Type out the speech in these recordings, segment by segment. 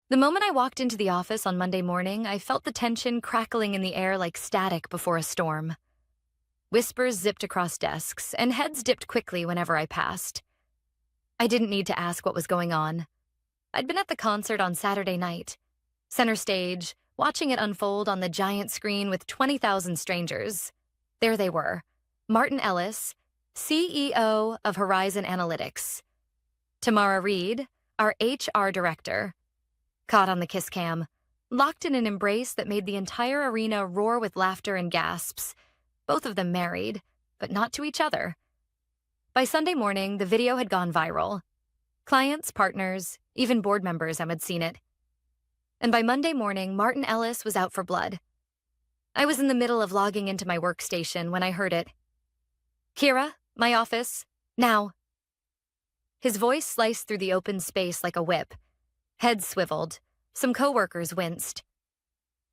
The moment I walked into the office on Monday morning, I felt the tension crackling in the air like static before a storm. Whispers zipped across desks, and heads dipped quickly whenever I passed. I didn't need to ask what was going on. I'd been at the concert on Saturday night, center stage, watching it unfold on the giant screen with 20,000 strangers. There they were, Martin Ellis, CEO of Horizon Analytics, Tamara Reed, our HR director, caught on the kiss cam, locked in an embrace that made the entire arena roar with laughter and gasps, both of them married, but not to each other. By Sunday morning, the video had gone viral. Clients, partners, even board members had seen it. And by Monday morning, Martin Ellis was out for blood. I was in the middle of logging into my workstation when I heard it. "Kira, my office, now." His voice sliced through the open space like a whip. Heads swiveled. Some coworkers winced.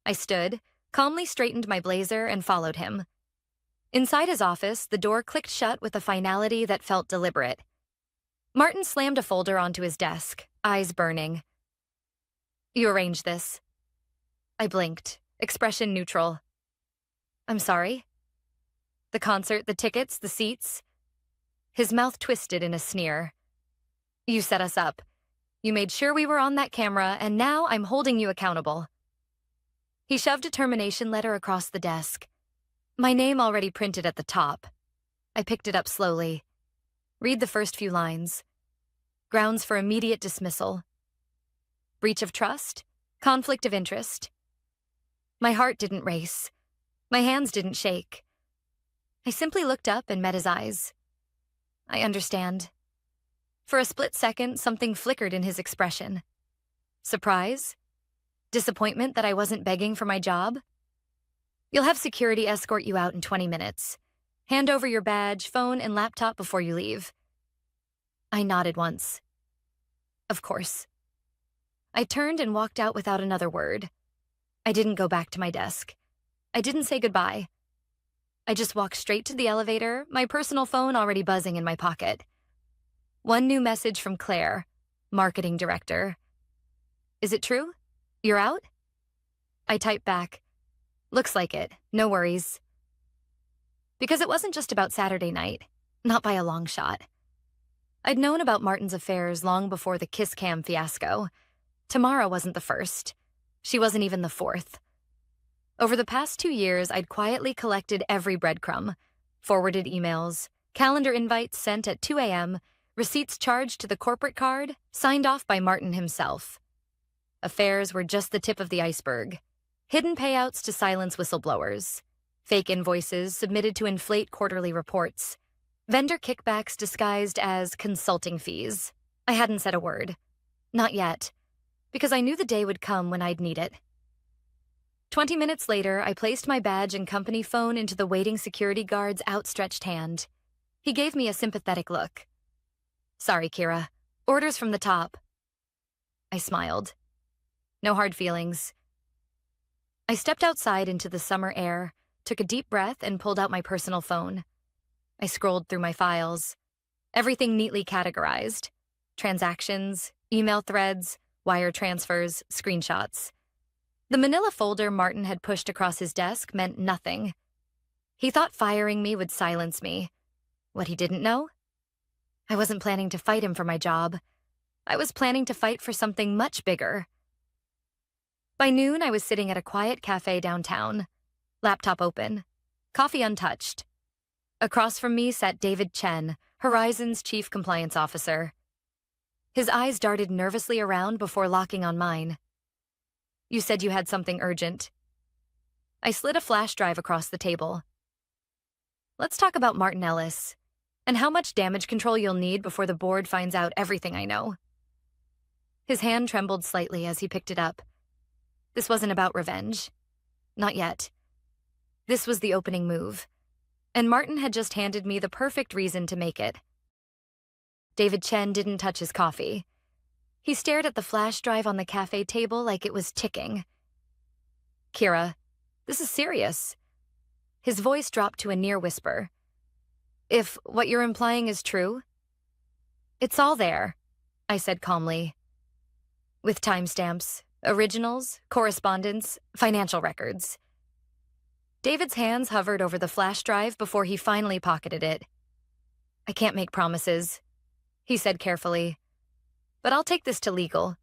I stood, calmly straightened my blazer, and followed him. Inside his office, the door clicked shut with a finality that felt deliberate. Martin slammed a folder onto his desk, eyes burning. "You arranged this." I blinked, expression neutral. "I'm sorry?" "The concert, the tickets, the seats." His mouth twisted in a sneer. "You set us up. You made sure we were on that camera, and now I'm holding you accountable." He shoved a termination letter across the desk. My name already printed at the top. I picked it up slowly. Read the first few lines. Grounds for immediate dismissal. Breach of trust? Conflict of interest? My heart didn't race. My hands didn't shake. I simply looked up and met his eyes. "I understand." For a split second, something flickered in his expression. Surprise? Disappointment that I wasn't begging for my job? "You'll have security escort you out in 20 minutes. Hand over your badge, phone, and laptop before you leave." I nodded once. Of course. I turned and walked out without another word. I didn't go back to my desk. I didn't say goodbye. I just walked straight to the elevator, my personal phone already buzzing in my pocket. One new message from Claire, marketing director. "Is it true? You're out?" I typed back, "Looks like it, no worries." Because it wasn't just about Saturday night, not by a long shot. I'd known about Martin's affairs long before the kiss cam fiasco. Tamara wasn't the first. She wasn't even the fourth. Over the past 2 years, I'd quietly collected every breadcrumb, forwarded emails, calendar invites sent at 2 a.m., receipts charged to the corporate card, signed off by Martin himself. Affairs were just the tip of the iceberg. Hidden payouts to silence whistleblowers. Fake invoices submitted to inflate quarterly reports. Vendor kickbacks disguised as consulting fees. I hadn't said a word. Not yet. Because I knew the day would come when I'd need it. 20 minutes later, I placed my badge and company phone into the waiting security guard's outstretched hand. He gave me a sympathetic look. "Sorry, Kira. Orders from the top." I smiled. No hard feelings. I stepped outside into the summer air, took a deep breath, and pulled out my personal phone. I scrolled through my files. Everything neatly categorized. Transactions, email threads, wire transfers, screenshots. The manila folder Martin had pushed across his desk meant nothing. He thought firing me would silence me. What he didn't know? I wasn't planning to fight him for my job. I was planning to fight for something much bigger. By noon, I was sitting at a quiet cafe downtown, laptop open, coffee untouched. Across from me sat David Chen, Horizon's chief compliance officer. His eyes darted nervously around before locking on mine. "You said you had something urgent." I slid a flash drive across the table. "Let's talk about Martin Ellis, and how much damage control you'll need before the board finds out everything I know." His hand trembled slightly as he picked it up. This wasn't about revenge. Not yet. This was the opening move, and Martin had just handed me the perfect reason to make it. David Chen didn't touch his coffee. He stared at the flash drive on the cafe table like it was ticking. "Kira, this is serious." His voice dropped to a near whisper. "If what you're implying is true." "It's all there," I said calmly. with timestamps, originals, correspondence, financial records. David's hands hovered over the flash drive before he finally pocketed it. "I can't make promises," he said carefully, "but I'll take this to legal."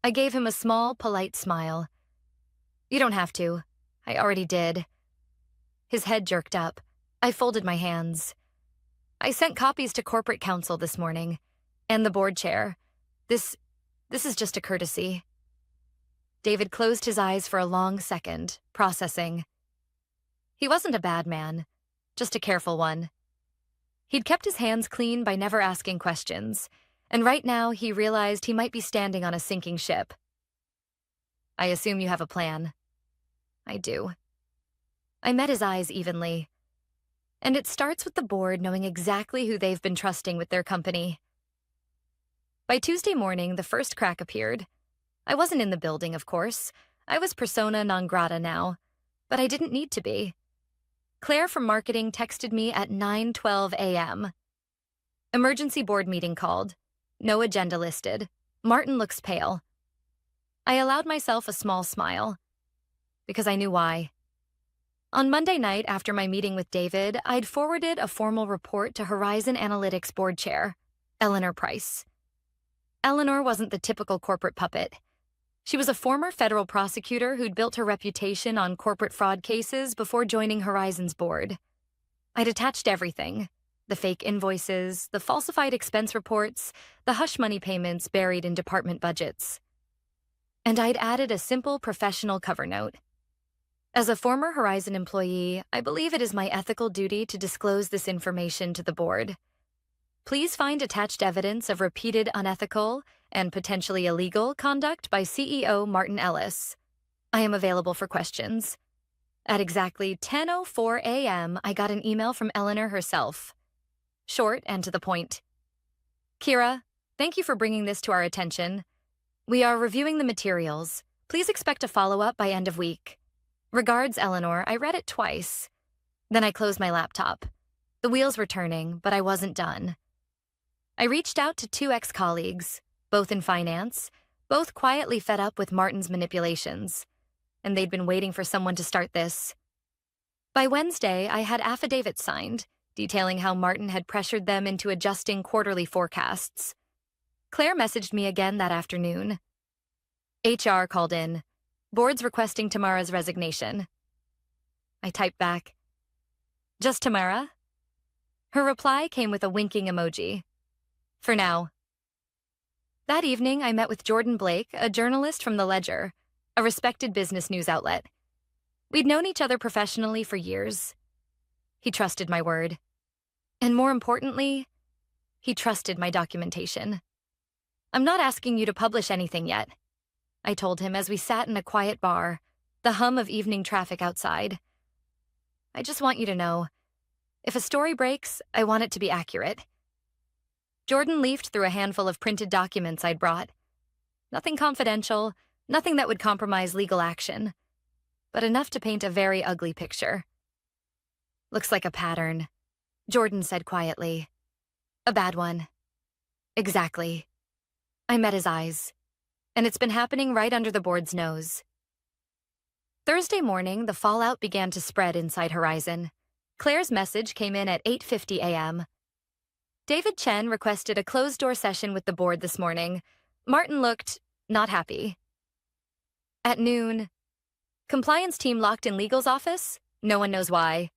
I gave him a small, polite smile. "You don't have to. I already did." His head jerked up. I folded my hands. "I sent copies to corporate counsel this morning, and the board chair. This is just a courtesy." David closed his eyes for a long second, processing. He wasn't a bad man, just a careful one. He'd kept his hands clean by never asking questions, and right now he realized he might be standing on a sinking ship. "I assume you have a plan." "I do." I met his eyes evenly. "And it starts with the board knowing exactly who they've been trusting with their company." By Tuesday morning, the first crack appeared. I wasn't in the building, of course. I was persona non grata now, but I didn't need to be. Claire from marketing texted me at 9:12 a.m. "Emergency board meeting called. No agenda listed. Martin looks pale." I allowed myself a small smile, because I knew why. On Monday night, after my meeting with David, I'd forwarded a formal report to Horizon Analytics board chair, Eleanor Price. Eleanor wasn't the typical corporate puppet. She was a former federal prosecutor who'd built her reputation on corporate fraud cases before joining Horizon's board. I'd attached everything: the fake invoices, the falsified expense reports, the hush money payments buried in department budgets. And I'd added a simple professional cover note. "As a former Horizon employee, I believe it is my ethical duty to disclose this information to the board. Please find attached evidence of repeated unethical and potentially illegal conduct by CEO Martin Ellis. I am available for questions." At exactly 10:04 a.m., I got an email from Eleanor herself. Short and to the point. "Kira, thank you for bringing this to our attention. We are reviewing the materials. Please expect a follow-up by end of week. Regards, Eleanor." I read it twice. Then I closed my laptop. The wheels were turning, but I wasn't done. I reached out to 2 ex-colleagues, both in finance, both quietly fed up with Martin's manipulations, and they'd been waiting for someone to start this. By Wednesday, I had affidavits signed, detailing how Martin had pressured them into adjusting quarterly forecasts. Claire messaged me again that afternoon. HR called in. "Board's requesting Tamara's resignation." I typed back, "Just Tamara?" Her reply came with a winking emoji. "For now." That evening, I met with Jordan Blake, a journalist from The Ledger, a respected business news outlet. We'd known each other professionally for years. He trusted my word. And more importantly, he trusted my documentation. "I'm not asking you to publish anything yet," I told him as we sat in a quiet bar, the hum of evening traffic outside. "I just want you to know, if a story breaks, I want it to be accurate." Jordan leafed through a handful of printed documents I'd brought. Nothing confidential, nothing that would compromise legal action, but enough to paint a very ugly picture. "Looks like a pattern," Jordan said quietly. "A bad one." "Exactly." I met his eyes. "And it's been happening right under the board's nose." Thursday morning, the fallout began to spread inside Horizon. Claire's message came in at 8:50 a.m. David Chen requested a closed-door session with the board this morning. Martin looked not happy. At noon, compliance team locked in legal's office? No one knows why.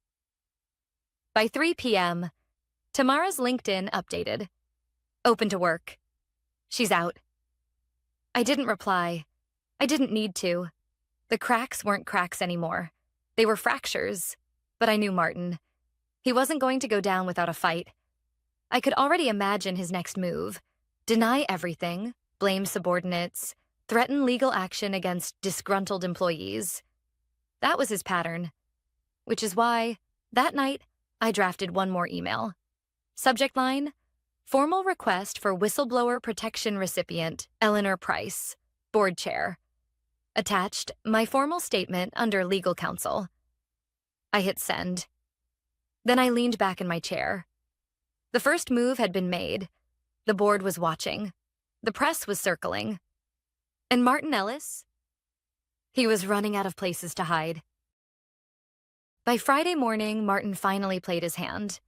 By 3 p.m., Tamara's LinkedIn updated. "Open to work. She's out." I didn't reply. I didn't need to. The cracks weren't cracks anymore. They were fractures. But I knew Martin. He wasn't going to go down without a fight. I could already imagine his next move. Deny everything, blame subordinates, threaten legal action against disgruntled employees. That was his pattern. Which is why, that night, I drafted one more email. Subject line: formal request for whistleblower protection recipient Eleanor Price, board chair. Attached, my formal statement under legal counsel. I hit send. Then I leaned back in my chair. The first move had been made. The board was watching. The press was circling. And Martin Ellis? He was running out of places to hide. By Friday morning, Martin finally played his hand.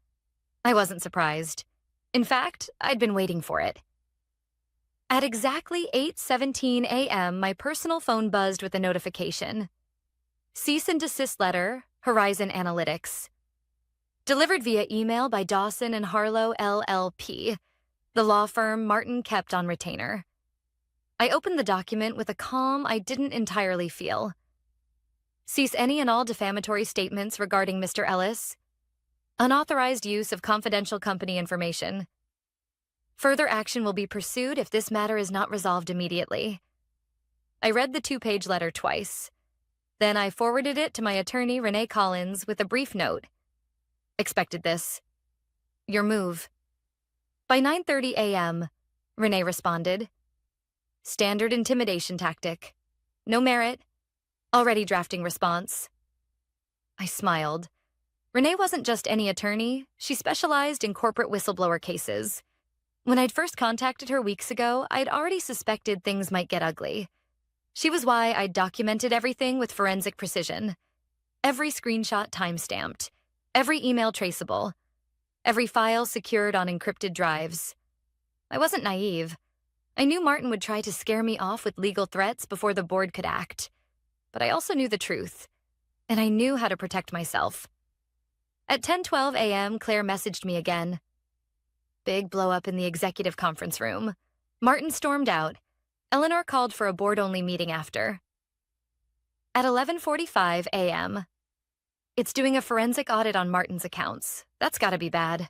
I wasn't surprised. In fact, I'd been waiting for it. At exactly 8:17 a.m., my personal phone buzzed with a notification. Cease and desist letter, Horizon Analytics. Delivered via email by Dawson and Harlow LLP, the law firm Martin kept on retainer. I opened the document with a calm I didn't entirely feel. Cease any and all defamatory statements regarding Mr. Ellis. Unauthorized use of confidential company information. Further action will be pursued if this matter is not resolved immediately. I read the 2-page letter twice. Then I forwarded it to my attorney, Renee Collins, with a brief note. Expected this. Your move. By 9:30 a.m., Renee responded. Standard intimidation tactic. No merit. Already drafting response. I smiled. Renee wasn't just any attorney. She specialized in corporate whistleblower cases. When I'd first contacted her weeks ago, I'd already suspected things might get ugly. She was why I'd documented everything with forensic precision. Every screenshot time-stamped. Every email traceable. Every file secured on encrypted drives. I wasn't naive. I knew Martin would try to scare me off with legal threats before the board could act. But I also knew the truth. And I knew how to protect myself. At 10:12 a.m., Claire messaged me again. Big blow-up in the executive conference room. Martin stormed out. Eleanor called for a board-only meeting after. At 11:45 a.m., it's doing a forensic audit on Martin's accounts. That's gotta be bad.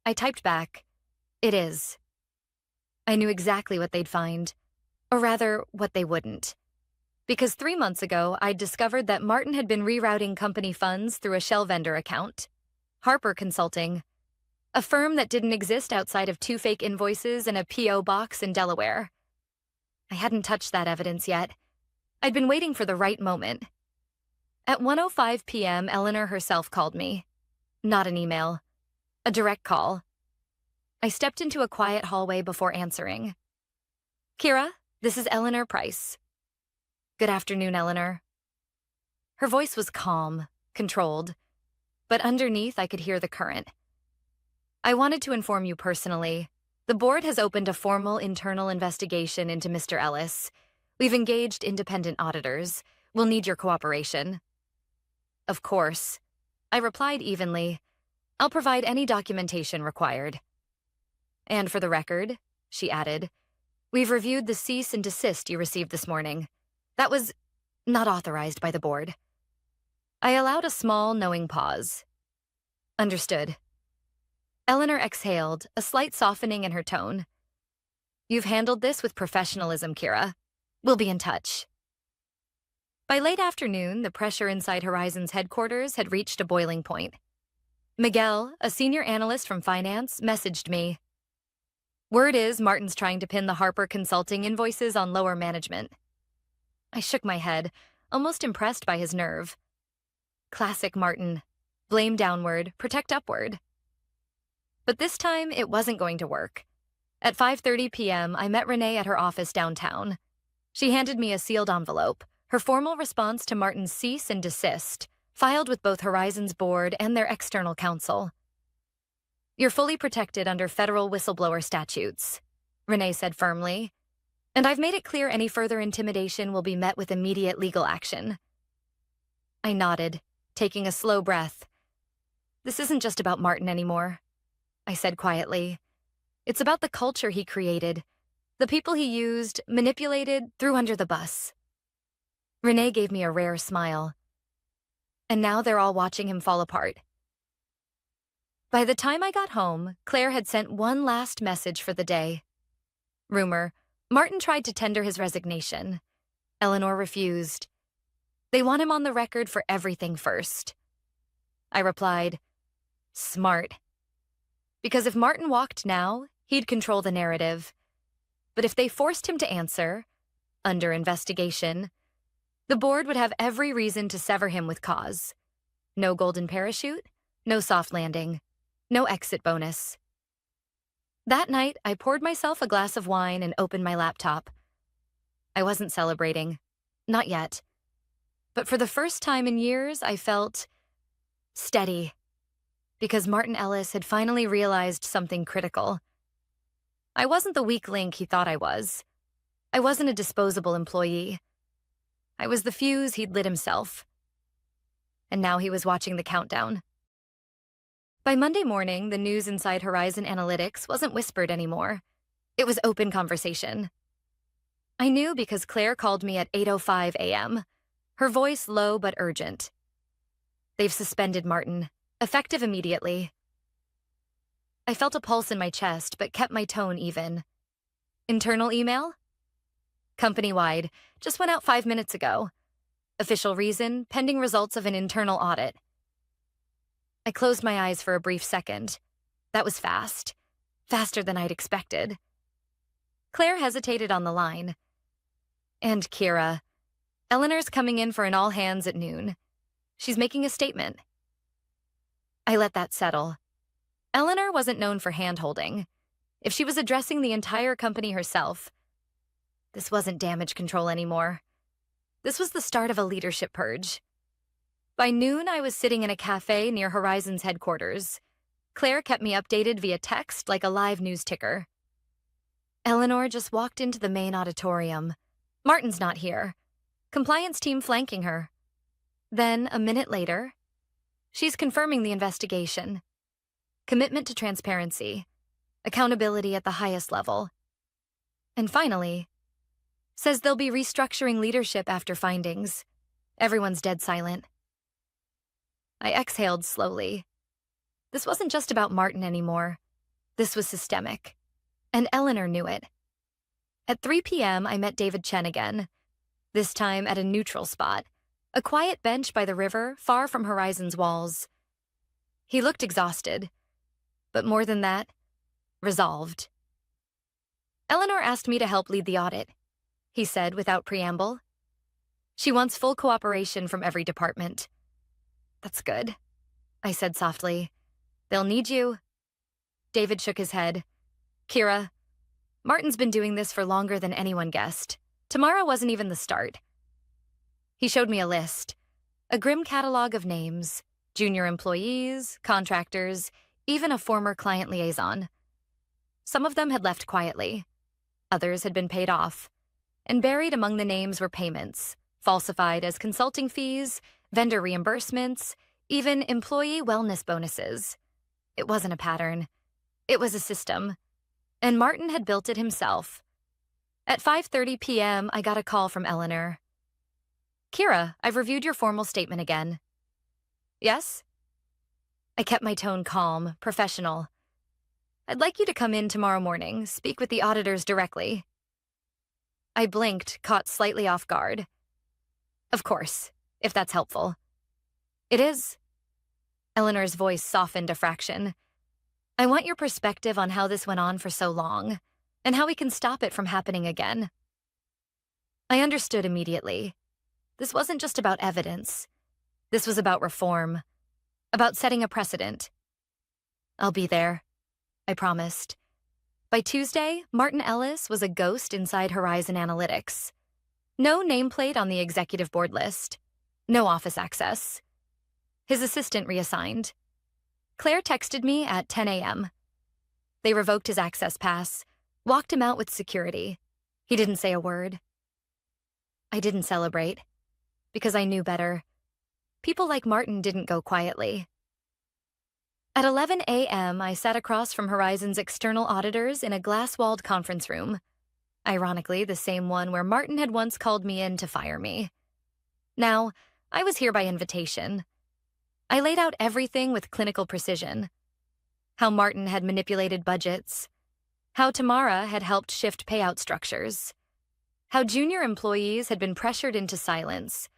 I typed back, it is. I knew exactly what they'd find. Or rather, what they wouldn't. Because 3 months ago, I'd discovered that Martin had been rerouting company funds through a shell vendor account. Harper Consulting. A firm that didn't exist outside of 2 fake invoices and a P.O. box in Delaware. I hadn't touched that evidence yet. I'd been waiting for the right moment. At 1:05 p.m., Eleanor herself called me. Not an email. A direct call. I stepped into a quiet hallway before answering. Kira, this is Eleanor Price. Good afternoon, Eleanor. Her voice was calm, controlled, but underneath I could hear the current. I wanted to inform you personally. The board has opened a formal internal investigation into Mr. Ellis. We've engaged independent auditors. We'll need your cooperation. Of course. I replied evenly. I'll provide any documentation required. And for the record, she added, we've reviewed the cease and desist you received this morning. That was not authorized by the board. I allowed a small, knowing pause. Understood. Eleanor exhaled, a slight softening in her tone. You've handled this with professionalism, Kira. We'll be in touch. By late afternoon, the pressure inside Horizon's headquarters had reached a boiling point. Miguel, a senior analyst from finance, messaged me. Word is Martin's trying to pin the Harper Consulting invoices on lower management. I shook my head, almost impressed by his nerve. Classic Martin. Blame downward, protect upward. But this time, it wasn't going to work. At 5:30 p.m., I met Renee at her office downtown. She handed me a sealed envelope, her formal response to Martin's cease and desist, filed with both Horizon's board and their external counsel. You're fully protected under federal whistleblower statutes, Renee said firmly, and I've made it clear any further intimidation will be met with immediate legal action. I nodded, taking a slow breath. This isn't just about Martin anymore, I said quietly. It's about the culture he created, the people he used, manipulated, threw under the bus. Renee gave me a rare smile. And now they're all watching him fall apart. By the time I got home, Claire had sent one last message for the day. Rumor, Martin tried to tender his resignation. Eleanor refused. They want him on the record for everything first. I replied, smart. Because if Martin walked now, he'd control the narrative. But if they forced him to answer, under investigation, the board would have every reason to sever him with cause. No golden parachute, no soft landing, no exit bonus. That night, I poured myself a glass of wine and opened my laptop. I wasn't celebrating. Not yet. But for the first time in years, I felt steady. Because Martin Ellis had finally realized something critical. I wasn't the weak link he thought I was. I wasn't a disposable employee. I was the fuse he'd lit himself. And now he was watching the countdown. By Monday morning, the news inside Horizon Analytics wasn't whispered anymore. It was open conversation. I knew because Claire called me at 8:05 a.m., her voice low but urgent. They've suspended Martin, effective immediately. I felt a pulse in my chest but kept my tone even. Internal email? Company-wide, just went out 5 minutes ago. Official reason, pending results of an internal audit. I closed my eyes for a brief second. That was fast. Faster than I'd expected. Claire hesitated on the line. And Kira. Eleanor's coming in for an all-hands at noon. She's making a statement. I let that settle. Eleanor wasn't known for hand-holding. If she was addressing the entire company herself, this wasn't damage control anymore. This was the start of a leadership purge. By noon, I was sitting in a cafe near Horizon's headquarters. Claire kept me updated via text like a live news ticker. Eleanor just walked into the main auditorium. Martin's not here. Compliance team flanking her. Then, a minute later, she's confirming the investigation. Commitment to transparency. Accountability at the highest level. And finally, says they'll be restructuring leadership after findings. Everyone's dead silent. I exhaled slowly. This wasn't just about Martin anymore. This was systemic. And Eleanor knew it. At 3 p.m., I met David Chen again. This time at a neutral spot. A quiet bench by the river, far from Horizon's walls. He looked exhausted. But more than that, resolved. Eleanor asked me to help lead the audit, he said without preamble. She wants full cooperation from every department. That's good, I said softly. They'll need you. David shook his head. Kira, Martin's been doing this for longer than anyone guessed. Tomorrow wasn't even the start. He showed me a list, a grim catalog of names, junior employees, contractors, even a former client liaison. Some of them had left quietly. Others had been paid off. And buried among the names were payments, falsified as consulting fees, vendor reimbursements, even employee wellness bonuses. It wasn't a pattern. It was a system. And Martin had built it himself. At 5:30 p.m., I got a call from Eleanor. Kira, I've reviewed your formal statement again. Yes? I kept my tone calm, professional. I'd like you to come in tomorrow morning, speak with the auditors directly. I blinked, caught slightly off guard. Of course, if that's helpful. It is. Eleanor's voice softened a fraction. I want your perspective on how this went on for so long, and how we can stop it from happening again. I understood immediately. This wasn't just about evidence. This was about reform. About setting a precedent. I'll be there, I promised. By Tuesday, Martin Ellis was a ghost inside Horizon Analytics. No nameplate on the executive board list. No office access. His assistant reassigned. Claire texted me at 10 a.m. They revoked his access pass, walked him out with security. He didn't say a word. I didn't celebrate, because I knew better. People like Martin didn't go quietly. At 11 a.m., I sat across from Horizon's external auditors in a glass-walled conference room. Ironically, the same one where Martin had once called me in to fire me. Now, I was here by invitation. I laid out everything with clinical precision. How Martin had manipulated budgets. How Tamara had helped shift payout structures. How junior employees had been pressured into silence.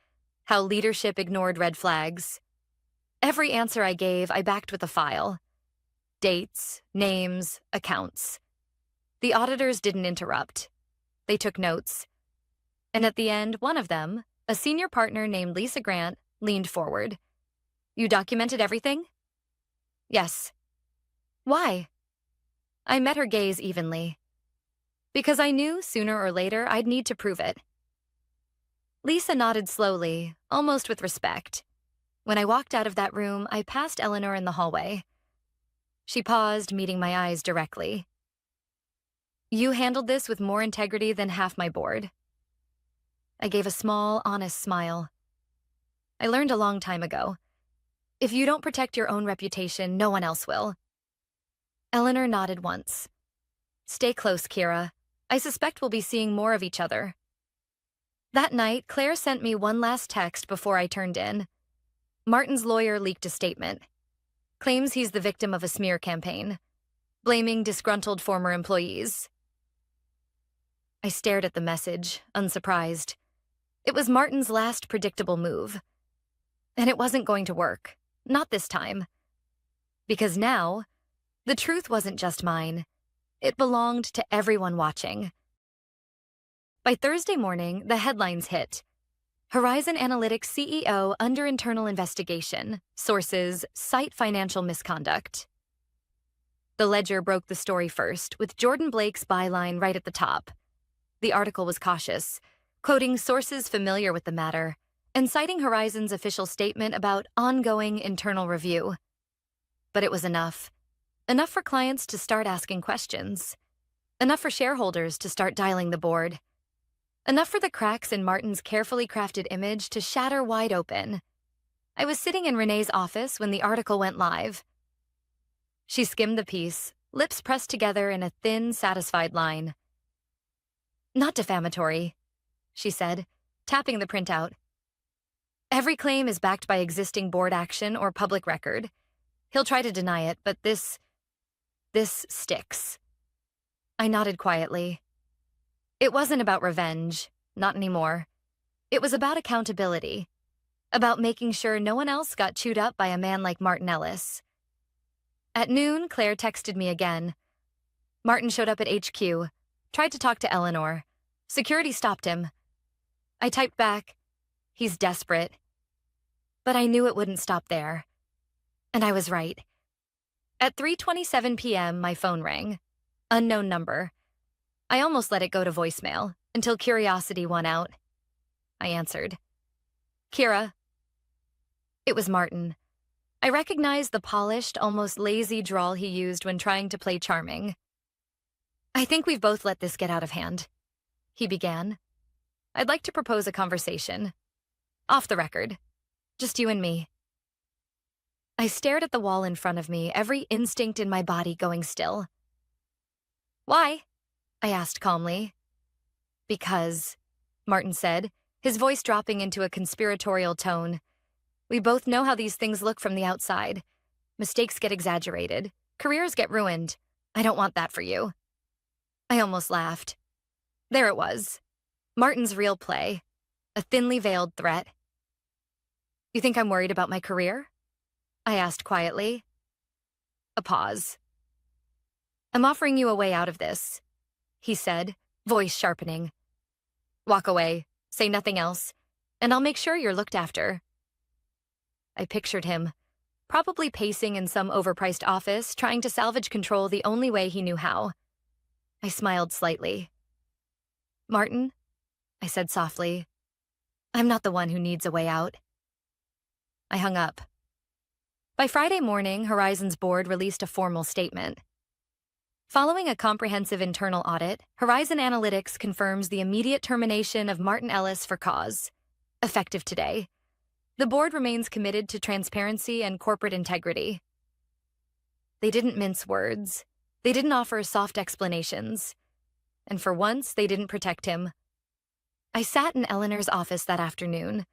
How leadership ignored red flags. Every answer I gave, I backed with a file. Dates, names, accounts. The auditors didn't interrupt. They took notes. And at the end, one of them, a senior partner named Lisa Grant, leaned forward. You documented everything? Yes. Why? I met her gaze evenly. Because I knew sooner or later I'd need to prove it. Lisa nodded slowly, almost with respect. When I walked out of that room, I passed Eleanor in the hallway. She paused, meeting my eyes directly. "You handled this with more integrity than half my board." I gave a small, honest smile. I learned a long time ago. If you don't protect your own reputation, no one else will. Eleanor nodded once. "Stay close, Kira. I suspect we'll be seeing more of each other." That night, Claire sent me one last text before I turned in. Martin's lawyer leaked a statement. Claims he's the victim of a smear campaign, blaming disgruntled former employees. I stared at the message, unsurprised. It was Martin's last predictable move. And it wasn't going to work. Not this time. Because now, the truth wasn't just mine. It belonged to everyone watching. By Thursday morning, the headlines hit. Horizon Analytics CEO under internal investigation. Sources, cite financial misconduct. The Ledger broke the story first, with Jordan Blake's byline right at the top. The article was cautious, quoting sources familiar with the matter, and citing Horizon's official statement about ongoing internal review. But it was enough. Enough for clients to start asking questions. Enough for shareholders to start dialing the board. Enough for the cracks in Martin's carefully crafted image to shatter wide open. I was sitting in Renee's office when the article went live. She skimmed the piece, lips pressed together in a thin, satisfied line. "Not defamatory," she said, tapping the printout. "Every claim is backed by existing board action or public record. He'll try to deny it, but this sticks." I nodded quietly. It wasn't about revenge, not anymore. It was about accountability, about making sure no one else got chewed up by a man like Martin Ellis. At noon, Claire texted me again. Martin showed up at HQ, tried to talk to Eleanor. Security stopped him. I typed back, "He's desperate." But I knew it wouldn't stop there. And I was right. At 3:27 p.m., my phone rang. Unknown number. I almost let it go to voicemail, until curiosity won out. I answered. "Kira." It was Martin. I recognized the polished, almost lazy drawl he used when trying to play charming. "I think we've both let this get out of hand," he began. "I'd like to propose a conversation. Off the record. Just you and me." I stared at the wall in front of me, every instinct in my body going still. "Why?" I asked calmly. "Because," Martin said, his voice dropping into a conspiratorial tone. "We both know how these things look from the outside. Mistakes get exaggerated. Careers get ruined. I don't want that for you." I almost laughed. There it was. Martin's real play. A thinly veiled threat. "You think I'm worried about my career?" I asked quietly. A pause. "I'm offering you a way out of this," he said, voice sharpening. "Walk away, say nothing else, and I'll make sure you're looked after." I pictured him, probably pacing in some overpriced office, trying to salvage control the only way he knew how. I smiled slightly. "Martin," I said softly, "I'm not the one who needs a way out." I hung up. By Friday morning, Horizon's board released a formal statement. Following a comprehensive internal audit, Horizon Analytics confirms the immediate termination of Martin Ellis for cause. Effective today. The board remains committed to transparency and corporate integrity. They didn't mince words. They didn't offer soft explanations. And for once, they didn't protect him. I sat in Eleanor's office that afternoon.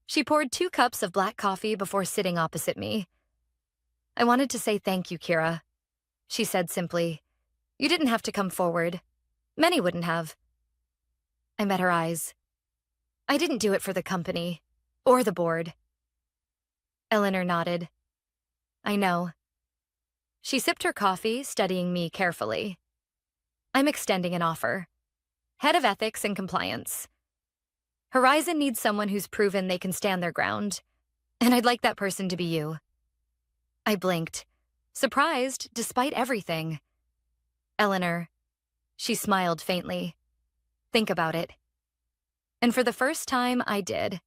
She poured 2 cups of black coffee before sitting opposite me. "I wanted to say thank you, Kira," she said simply. "You didn't have to come forward. Many wouldn't have." I met her eyes. "I didn't do it for the company, or the board." Eleanor nodded. "I know." She sipped her coffee, studying me carefully. "I'm extending an offer. Head of Ethics and Compliance. Horizon needs someone who's proven they can stand their ground, and I'd like that person to be you." I blinked, surprised despite everything. "Eleanor," she smiled faintly. "Think about it." And for the first time, I did.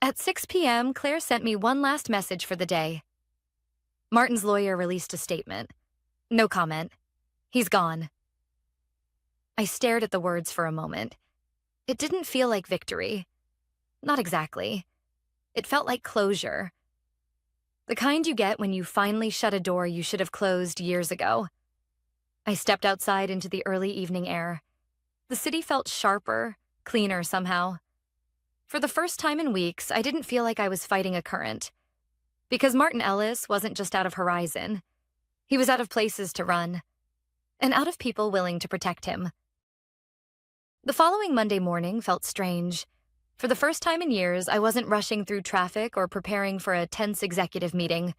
At 6 p.m., Claire sent me one last message for the day. Martin's lawyer released a statement. No comment. He's gone. I stared at the words for a moment. It didn't feel like victory. Not exactly. It felt like closure. The kind you get when you finally shut a door you should have closed years ago. I stepped outside into the early evening air. The city felt sharper, cleaner somehow. For the first time in weeks, I didn't feel like I was fighting a current. Because Martin Ellis wasn't just out of Horizon. He was out of places to run. And out of people willing to protect him. The following Monday morning felt strange. For the first time in years, I wasn't rushing through traffic or preparing for a tense executive meeting.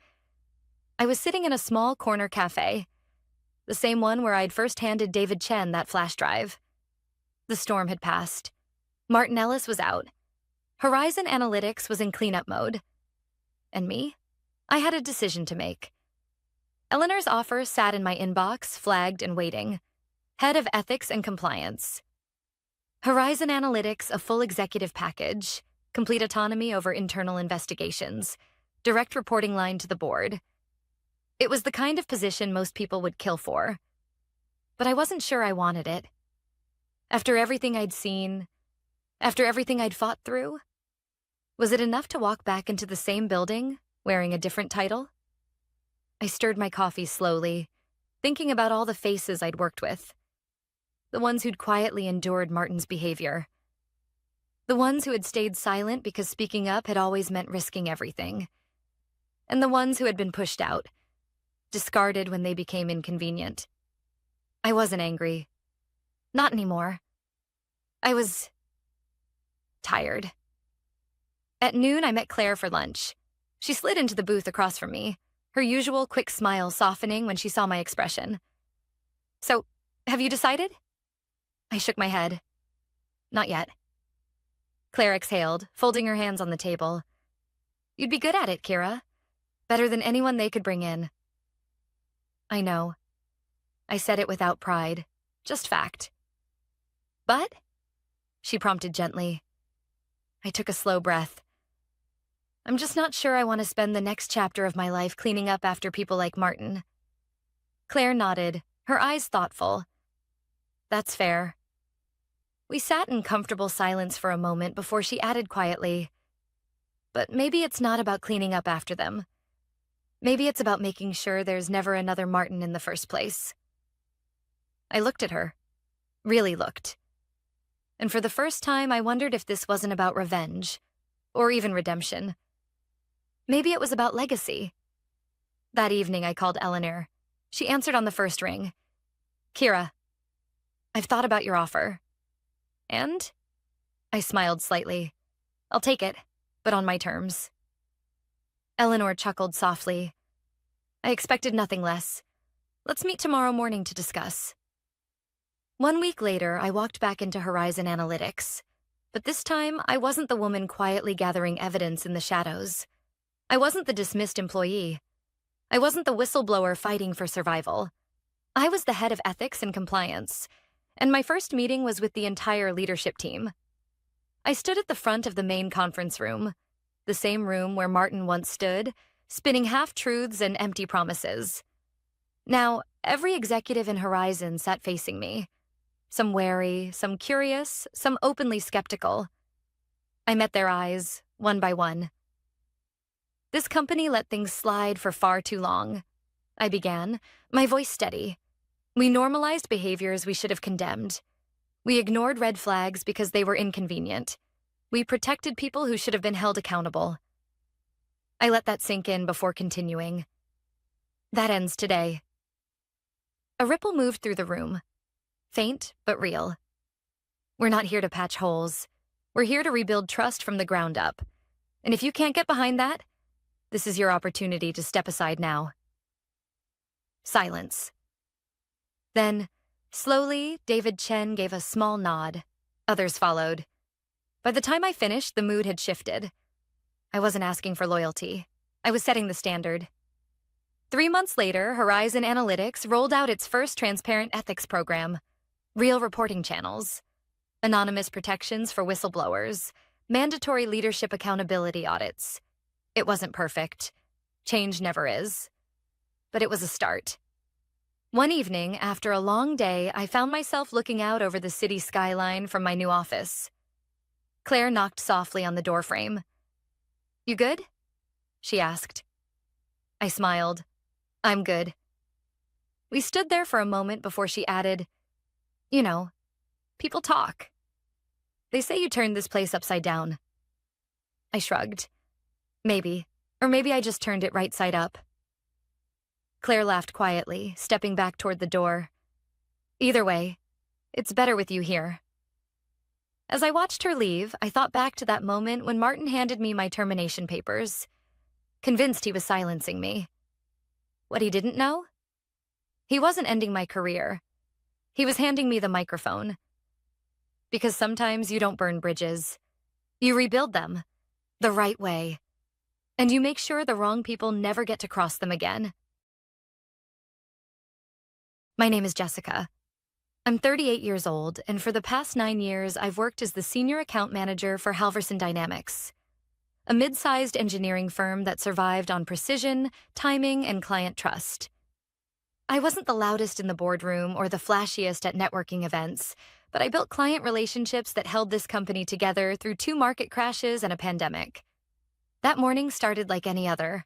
I was sitting in a small corner cafe, the same one where I'd first handed David Chen that flash drive. The storm had passed. Martin Ellis was out. Horizon Analytics was in cleanup mode. And me? I had a decision to make. Eleanor's offer sat in my inbox, flagged and waiting. Head of Ethics and Compliance. Horizon Analytics, a full executive package, complete autonomy over internal investigations, direct reporting line to the board. It was the kind of position most people would kill for. But I wasn't sure I wanted it. After everything I'd seen, after everything I'd fought through, was it enough to walk back into the same building, wearing a different title? I stirred my coffee slowly, thinking about all the faces I'd worked with. The ones who'd quietly endured Martin's behavior. The ones who had stayed silent because speaking up had always meant risking everything. And the ones who had been pushed out, discarded when they became inconvenient. I wasn't angry. Not anymore. I was tired. At noon, I met Claire for lunch. She slid into the booth across from me, her usual quick smile softening when she saw my expression. So, have you decided? I shook my head. Not yet. Claire exhaled, folding her hands on the table. You'd be good at it, Kira. Better than anyone they could bring in. I know. I said it without pride, just fact. But? She prompted gently. I took a slow breath. I'm just not sure I want to spend the next chapter of my life cleaning up after people like Martin. Claire nodded, her eyes thoughtful. That's fair. We sat in comfortable silence for a moment before she added quietly, but maybe it's not about cleaning up after them. Maybe it's about making sure there's never another Martin in the first place. I looked at her. Really looked. And for the first time, I wondered if this wasn't about revenge, or even redemption. Maybe it was about legacy. That evening, I called Eleanor. She answered on the first ring. Kira, I've thought about your offer. And? I smiled slightly. I'll take it, but on my terms. Eleanor chuckled softly. I expected nothing less. Let's meet tomorrow morning to discuss. 1 week later, I walked back into Horizon Analytics. But this time, I wasn't the woman quietly gathering evidence in the shadows. I wasn't the dismissed employee. I wasn't the whistleblower fighting for survival. I was the head of ethics and compliance, and my first meeting was with the entire leadership team. I stood at the front of the main conference room, the same room where Martin once stood, spinning half-truths and empty promises. Now, every executive in Horizon sat facing me. Some wary, some curious, some openly skeptical. I met their eyes, one by one. This company let things slide for far too long. I began, my voice steady. We normalized behaviors we should have condemned. We ignored red flags because they were inconvenient. We protected people who should have been held accountable. I let that sink in before continuing. That ends today. A ripple moved through the room. Faint, but real. We're not here to patch holes. We're here to rebuild trust from the ground up. And if you can't get behind that, this is your opportunity to step aside now. Silence. Then, slowly, David Chen gave a small nod. Others followed. By the time I finished, the mood had shifted. I wasn't asking for loyalty. I was setting the standard. 3 months later, Horizon Analytics rolled out its first transparent ethics program. Real reporting channels. anonymous protections for whistleblowers, mandatory leadership accountability audits. It wasn't perfect. Change never is. But it was a start. One evening, after a long day, I found myself looking out over the city skyline from my new office. Claire knocked softly on the doorframe. "You good?" she asked. I smiled. "I'm good." We stood there for a moment before she added, "You know, people talk. They say you turned this place upside down." I shrugged. Maybe. Or maybe I just turned it right side up. Claire laughed quietly, stepping back toward the door. "Either way, it's better with you here." As I watched her leave, I thought back to that moment when Martin handed me my termination papers, convinced he was silencing me. What he didn't know? He wasn't ending my career. He was handing me the microphone. Because sometimes you don't burn bridges. You rebuild them, the right way. And you make sure the wrong people never get to cross them again. My name is Jessica. I'm 38 years old, and for the past 9 years, I've worked as the senior account manager for Halverson Dynamics, a mid-sized engineering firm that survived on precision, timing, and client trust. I wasn't the loudest in the boardroom or the flashiest at networking events, but I built client relationships that held this company together through 2 market crashes and a pandemic. That morning started like any other.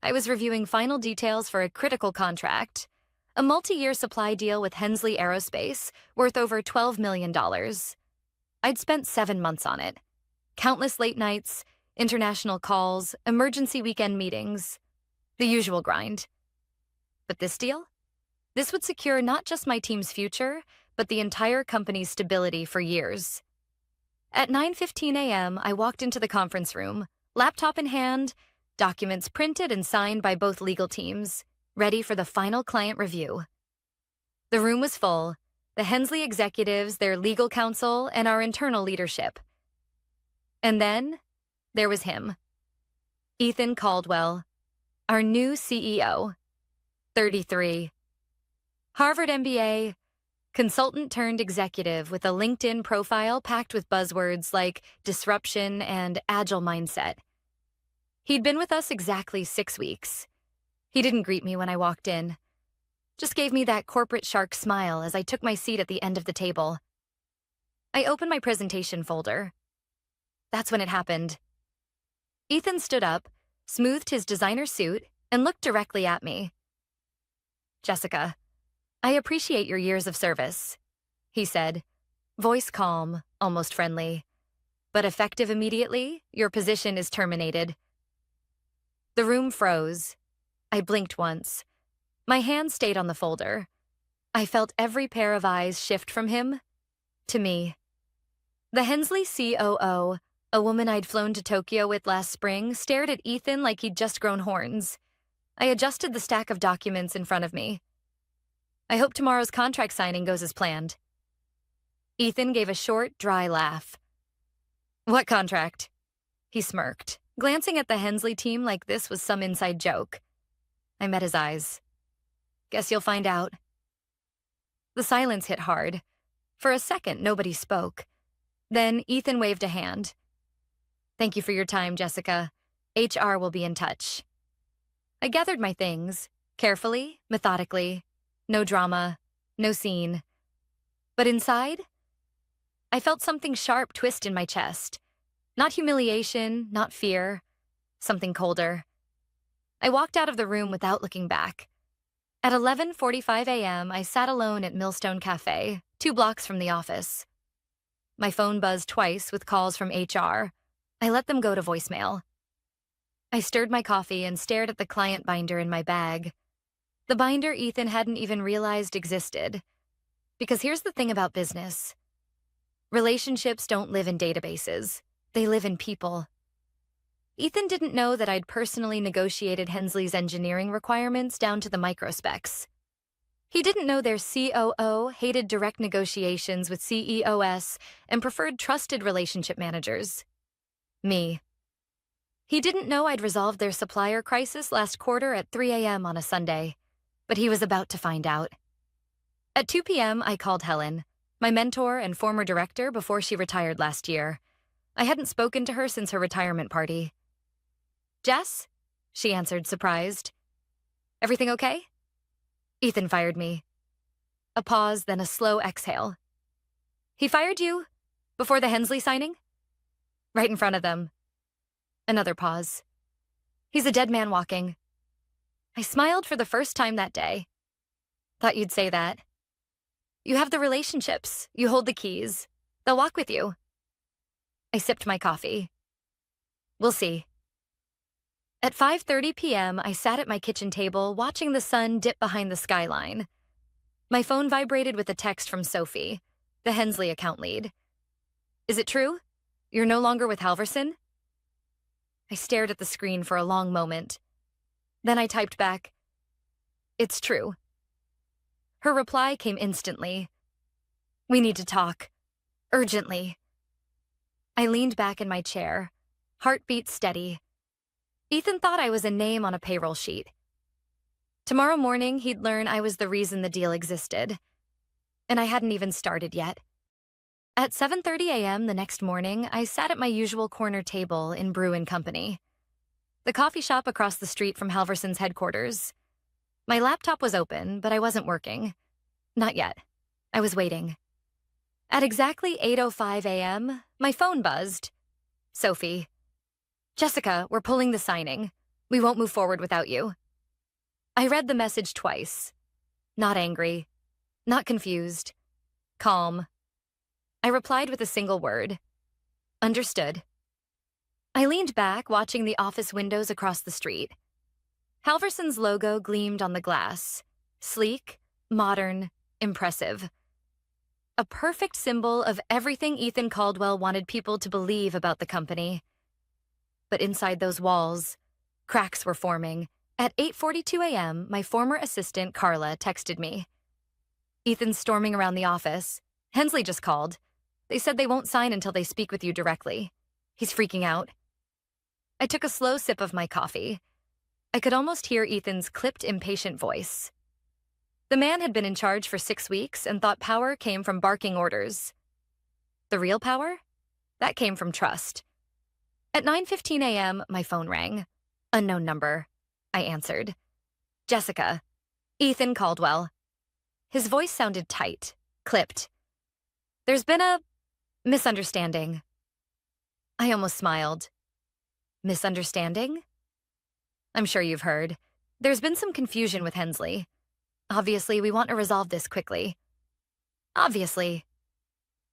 I was reviewing final details for a critical contract, a multi-year supply deal with Hensley Aerospace worth over $12 million. I'd spent 7 months on it. Countless late nights, international calls, emergency weekend meetings. The usual grind. But this deal? This would secure not just my team's future, but the entire company's stability for years. At 9:15 a.m., I walked into the conference room, laptop in hand, documents printed and signed by both legal teams, ready for the final client review. The room was full, the Hensley executives, their legal counsel, and our internal leadership. And then, there was him. Ethan Caldwell, our new CEO, 33. Harvard MBA, consultant turned executive with a LinkedIn profile packed with buzzwords like disruption and agile mindset. He'd been with us exactly 6 weeks. He didn't greet me when I walked in, just gave me that corporate shark smile as I took my seat at the end of the table. I opened my presentation folder. That's when it happened. Ethan stood up, smoothed his designer suit, and looked directly at me. "Jessica, I appreciate your years of service," he said, voice calm, almost friendly. "But effective immediately, your position is terminated." The room froze. I blinked once. My hand stayed on the folder. I felt every pair of eyes shift from him to me. The Hensley COO, a woman I'd flown to Tokyo with last spring, stared at Ethan like he'd just grown horns. I adjusted the stack of documents in front of me. "I hope tomorrow's contract signing goes as planned." Ethan gave a short, dry laugh. "What contract?" He smirked, glancing at the Hensley team like this was some inside joke. I met his eyes. "Guess you'll find out." The silence hit hard. For a second, nobody spoke. Then Ethan waved a hand. "Thank you for your time, Jessica. HR will be in touch." I gathered my things, carefully, methodically. No drama, no scene. But inside, I felt something sharp twist in my chest. Not humiliation, not fear. Something colder. I walked out of the room without looking back. At 11:45 a.m., I sat alone at Millstone Cafe, 2 blocks from the office. My phone buzzed twice with calls from HR. I let them go to voicemail. I stirred my coffee and stared at the client binder in my bag. The binder Ethan hadn't even realized existed. Because here's the thing about business. Relationships don't live in databases. They live in people. Ethan didn't know that I'd personally negotiated Hensley's engineering requirements down to the microspecs. He didn't know their COO hated direct negotiations with CEOs and preferred trusted relationship managers. Me. He didn't know I'd resolved their supplier crisis last quarter at 3 a.m. on a Sunday, but he was about to find out. At 2 p.m., I called Helen, my mentor and former director before she retired last year. I hadn't spoken to her since her retirement party. "Jess?" she answered, surprised. "Everything okay?" Ethan fired me. A pause, then a slow exhale. "He fired you? Before the Hensley signing?" "Right in front of them." Another pause. "He's a dead man walking." I smiled for the first time that day. "Thought you'd say that." "You have the relationships. You hold the keys. They'll walk with you." I sipped my coffee. "We'll see." At 5:30 p.m., I sat at my kitchen table watching the sun dip behind the skyline. My phone vibrated with a text from Sophie, the Hensley account lead. "Is it true? You're no longer with Halverson?" I stared at the screen for a long moment. Then I typed back, "It's true." Her reply came instantly. "We need to talk. Urgently." I leaned back in my chair, heartbeat steady. Ethan thought I was a name on a payroll sheet. Tomorrow morning, he'd learn I was the reason the deal existed. And I hadn't even started yet. At 7:30 a.m. the next morning, I sat at my usual corner table in Brew & Company, the coffee shop across the street from Halverson's headquarters. My laptop was open, but I wasn't working. Not yet. I was waiting. At exactly 8:05 a.m., my phone buzzed. "Sophie. Jessica, we're pulling the signing. We won't move forward without you." I read the message twice. Not angry. Not confused. Calm. I replied with a single word. "Understood." I leaned back, watching the office windows across the street. Halverson's logo gleamed on the glass. Sleek, modern, impressive. A perfect symbol of everything Ethan Caldwell wanted people to believe about the company. But inside those walls, cracks were forming. At 8:42 a.m., my former assistant, Carla, texted me. "Ethan's storming around the office. Hensley just called. They said they won't sign until they speak with you directly. He's freaking out." I took a slow sip of my coffee. I could almost hear Ethan's clipped, impatient voice. The man had been in charge for 6 weeks and thought power came from barking orders. The real power? That came from trust. At 9:15 a.m., my phone rang. Unknown number. I answered. "Jessica. Ethan Caldwell." His voice sounded tight, clipped. "There's been a misunderstanding." I almost smiled. "Misunderstanding?" "I'm sure you've heard. There's been some confusion with Hensley. Obviously, we want to resolve this quickly." "Obviously."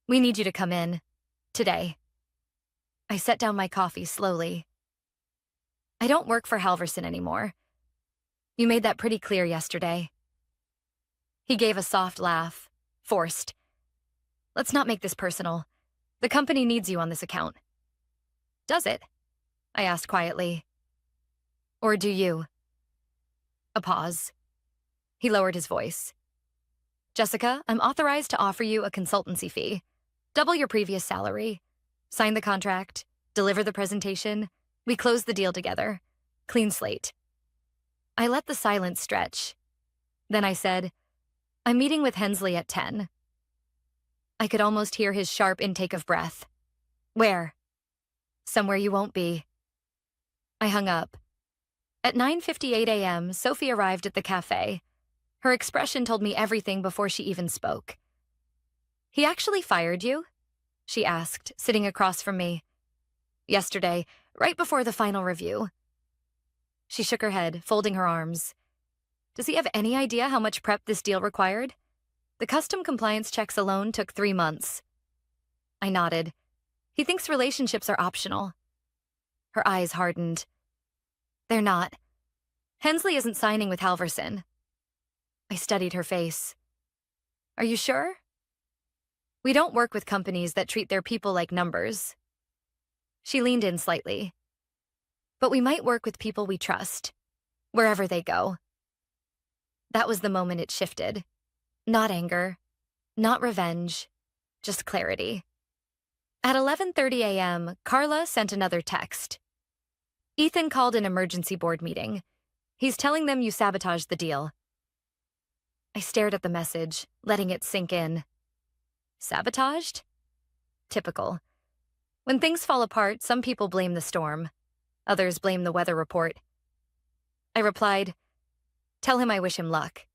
"We need you to come in. Today." I set down my coffee slowly. "I don't work for Halverson anymore. You made that pretty clear yesterday." He gave a soft laugh, forced. "Let's not make this personal. The company needs you on this account." "Does it?" I asked quietly. "Or do you?" A pause. He lowered his voice. "Jessica, I'm authorized to offer you a consultancy fee. Double your previous salary. Sign the contract. Deliver the presentation. We close the deal together. Clean slate." I let the silence stretch. Then I said, "I'm meeting with Hensley at 10. I could almost hear his sharp intake of breath. "Where?" "Somewhere you won't be." I hung up. At 9:58 a.m., Sophie arrived at the cafe. Her expression told me everything before she even spoke. "He actually fired you?" she asked, sitting across from me. "Yesterday, right before the final review." She shook her head, folding her arms. "Does he have any idea how much prep this deal required? The custom compliance checks alone took 3 months." I nodded. "He thinks relationships are optional." Her eyes hardened. "They're not. Hensley isn't signing with Halverson." I studied her face. "Are you sure?" "We don't work with companies that treat their people like numbers." She leaned in slightly. "But we might work with people we trust, wherever they go." That was the moment it shifted. Not anger, not revenge, just clarity. At 11:30 a.m., Carla sent another text. "Ethan called an emergency board meeting. He's telling them you sabotaged the deal." I stared at the message, letting it sink in. Sabotaged? Typical. When things fall apart, some people blame the storm. Others blame the weather report. I replied, "Tell him I wish him luck."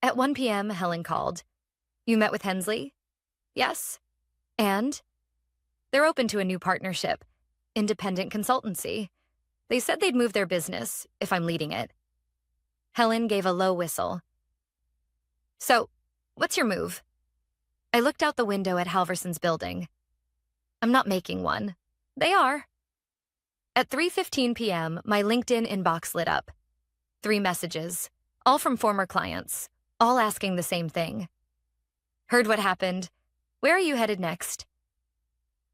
At 1 p.m., Helen called. "You met with Hensley?" "Yes." "And?" "They're open to a new partnership. Independent consultancy. They said they'd move their business, if I'm leading it." Helen gave a low whistle. "So, what's your move?" I looked out the window at Halverson's building. "I'm not making one." "They are." At 3:15 p.m., my LinkedIn inbox lit up. 3 messages, all from former clients, all asking the same thing. "Heard what happened. Where are you headed next?"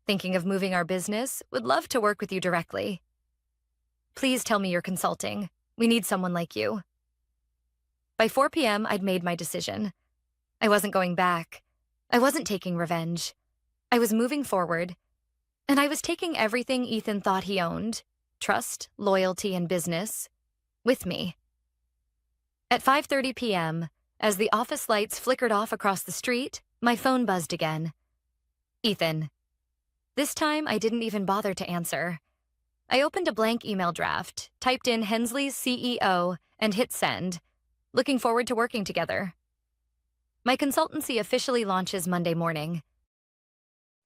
"Thinking of moving our business. Would love to work with you directly." "Please tell me you're consulting. We need someone like you." By 4 p.m., I'd made my decision. I wasn't going back. I wasn't taking revenge. I was moving forward. And I was taking everything Ethan thought he owned, trust, loyalty, and business, with me. At 5:30 p.m., as the office lights flickered off across the street, my phone buzzed again. Ethan. This time, I didn't even bother to answer. I opened a blank email draft, typed in Hensley's CEO, and hit send, looking forward to working together. My consultancy officially launches Monday morning.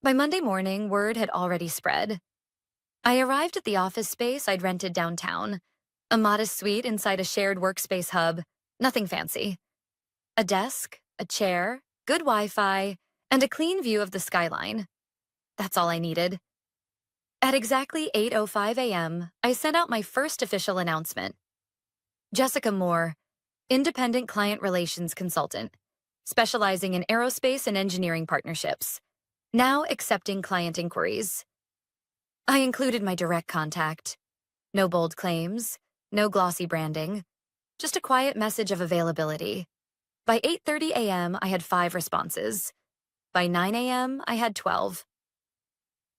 By Monday morning, word had already spread. I arrived at the office space I'd rented downtown, a modest suite inside a shared workspace hub, nothing fancy. A desk, a chair, good Wi-Fi, and a clean view of the skyline. That's all I needed. At exactly 8:05 a.m., I sent out my first official announcement. Jessica Moore, independent client relations consultant, specializing in aerospace and engineering partnerships, now accepting client inquiries. I included my direct contact. No bold claims, no glossy branding, just a quiet message of availability. By 8:30 a.m., I had 5 responses. By 9 a.m., I had 12.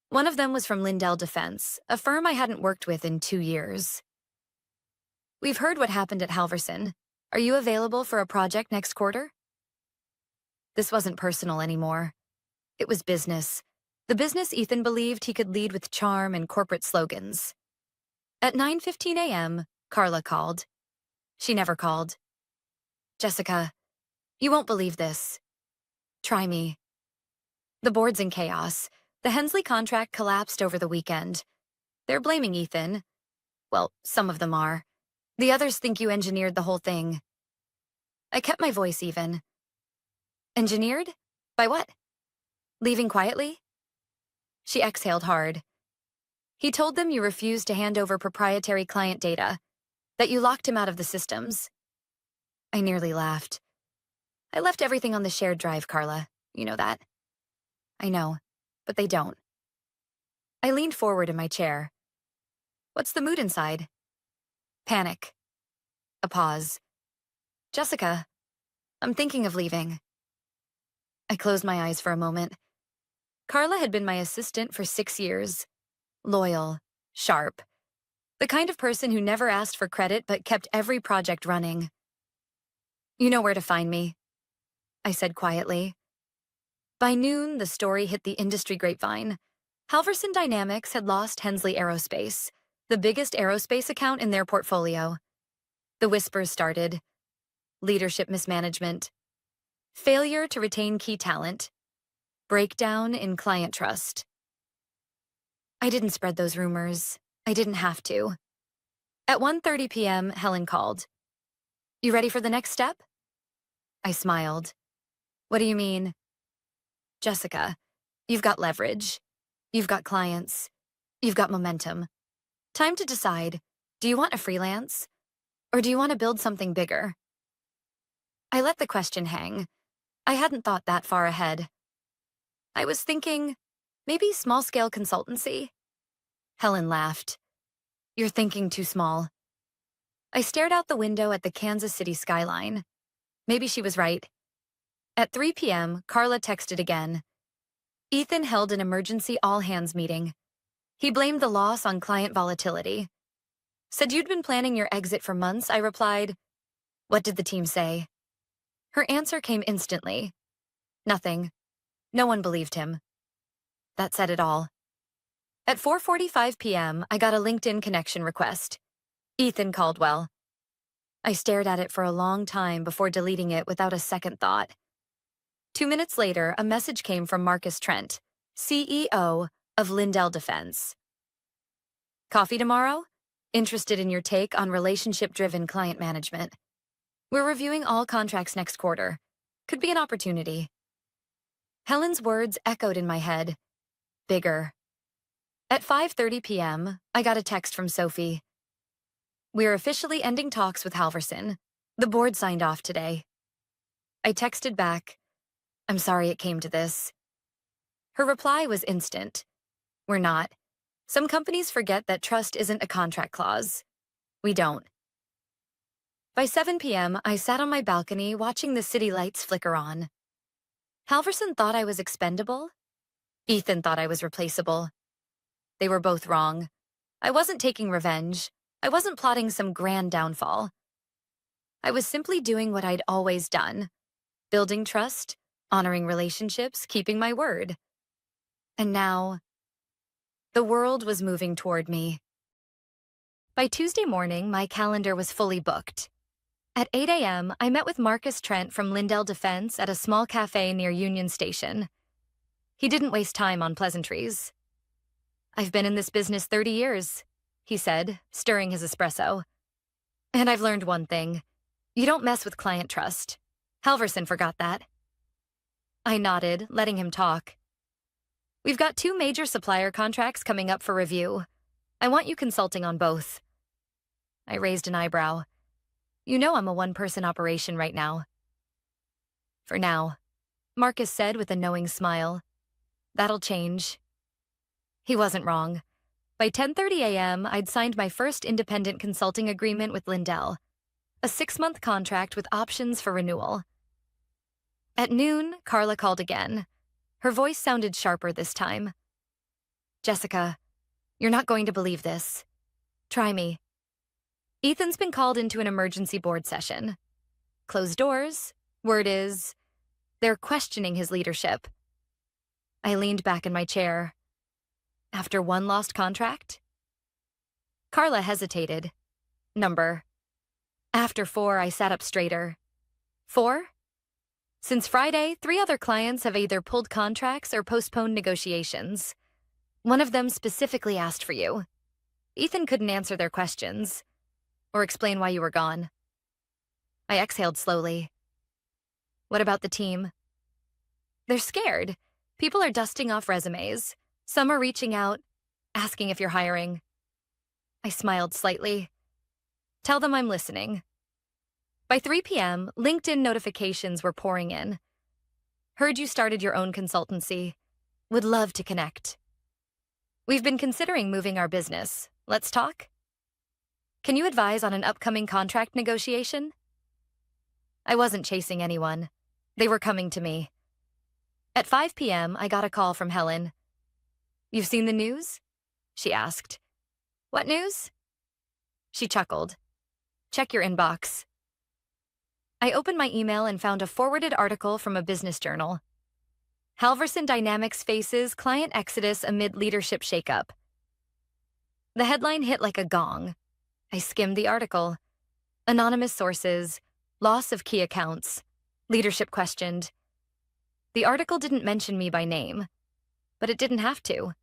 One of them was from Lindell Defense, a firm I hadn't worked with in 2 years. "We've heard what happened at Halverson. Are you available for a project next quarter?" This wasn't personal anymore. It was business. The business Ethan believed he could lead with charm and corporate slogans. At 9:15 a.m., Carla called. She never called. "Jessica, you won't believe this. Try me." The board's in chaos. The Hensley contract collapsed over the weekend. They're blaming Ethan. Well, some of them are. The others think you engineered the whole thing. I kept my voice even. "Engineered? By what? Leaving quietly?" She exhaled hard. "He told them you refused to hand over proprietary client data, that you locked him out of the systems." I nearly laughed. "I left everything on the shared drive, Carla. You know that." "I know, but they don't." I leaned forward in my chair. "What's the mood inside?" "Panic." A pause. "Jessica, I'm thinking of leaving." I closed my eyes for a moment. Carla had been my assistant for 6 years. Loyal, sharp. The kind of person who never asked for credit but kept every project running. "You know where to find me," I said quietly. By noon, the story hit the industry grapevine. Halverson Dynamics had lost Hensley Aerospace, the biggest aerospace account in their portfolio. The whispers started. Leadership mismanagement. Failure to retain key talent. Breakdown in client trust. I didn't spread those rumors. I didn't have to. At 1:30 p.m., Helen called. "You ready for the next step?" I smiled. "What do you mean?" "Jessica, you've got leverage. You've got clients. You've got momentum. Time to decide, do you want a freelance? Or do you want to build something bigger?" I let the question hang. I hadn't thought that far ahead. I was thinking, maybe small-scale consultancy? Helen laughed. "You're thinking too small." I stared out the window at the Kansas City skyline. Maybe she was right. At 3 p.m., Carla texted again. Ethan held an emergency all-hands meeting. He blamed the loss on client volatility. "Said you'd been planning your exit for months," I replied. "What did the team say?" Her answer came instantly. "Nothing. No one believed him. That said it all. At 4:45 p.m., I got a LinkedIn connection request. Ethan Caldwell. I stared at it for a long time before deleting it without a second thought. 2 minutes later, a message came from Marcus Trent, CEO of Lindell Defense. Coffee tomorrow? Interested in your take on relationship-driven client management. We're reviewing all contracts next quarter. Could be an opportunity. Helen's words echoed in my head. Bigger. At 5:30 p.m., I got a text from Sophie. We're officially ending talks with Halverson. The board signed off today. I texted back, I'm sorry it came to this. Her reply was instant. We're not. Some companies forget that trust isn't a contract clause. We don't. By 7 p.m., I sat on my balcony watching the city lights flicker on. Halverson thought I was expendable. Ethan thought I was replaceable. They were both wrong. I wasn't taking revenge. I wasn't plotting some grand downfall. I was simply doing what I'd always done. Building trust, honoring relationships, keeping my word. And now, the world was moving toward me. By Tuesday morning, my calendar was fully booked. At 8 a.m., I met with Marcus Trent from Lindell Defense at a small cafe near Union Station. He didn't waste time on pleasantries. I've been in this business 30 years, he said, stirring his espresso. And I've learned one thing. You don't mess with client trust. Halverson forgot that. I nodded, letting him talk. We've got 2 major supplier contracts coming up for review. I want you consulting on both. I raised an eyebrow. You know I'm a one-person operation right now. For now, Marcus said with a knowing smile. That'll change. He wasn't wrong. By 10:30 a.m., I'd signed my first independent consulting agreement with Lindell, a 6-month contract with options for renewal. At noon, Carla called again. Her voice sounded sharper this time. Jessica, you're not going to believe this. Try me. Ethan's been called into an emergency board session. Closed doors. Word is, they're questioning his leadership. I leaned back in my chair. After one lost contract? Carla hesitated. Number. After 4, I sat up straighter. 4? Since Friday, 3 other clients have either pulled contracts or postponed negotiations. One of them specifically asked for you. Ethan couldn't answer their questions or explain why you were gone. I exhaled slowly. What about the team? They're scared. People are dusting off resumes. Some are reaching out, asking if you're hiring. I smiled slightly. Tell them I'm listening. By 3 p.m., LinkedIn notifications were pouring in. Heard you started your own consultancy. Would love to connect. We've been considering moving our business. Let's talk? Can you advise on an upcoming contract negotiation? I wasn't chasing anyone. They were coming to me. At 5 p.m., I got a call from Helen. You've seen the news? She asked. What news? She chuckled. Check your inbox. I opened my email and found a forwarded article from a business journal. Halverson Dynamics faces client exodus amid leadership shakeup. The headline hit like a gong. I skimmed the article. Anonymous sources, loss of key accounts, leadership questioned. The article didn't mention me by name, but it didn't have to.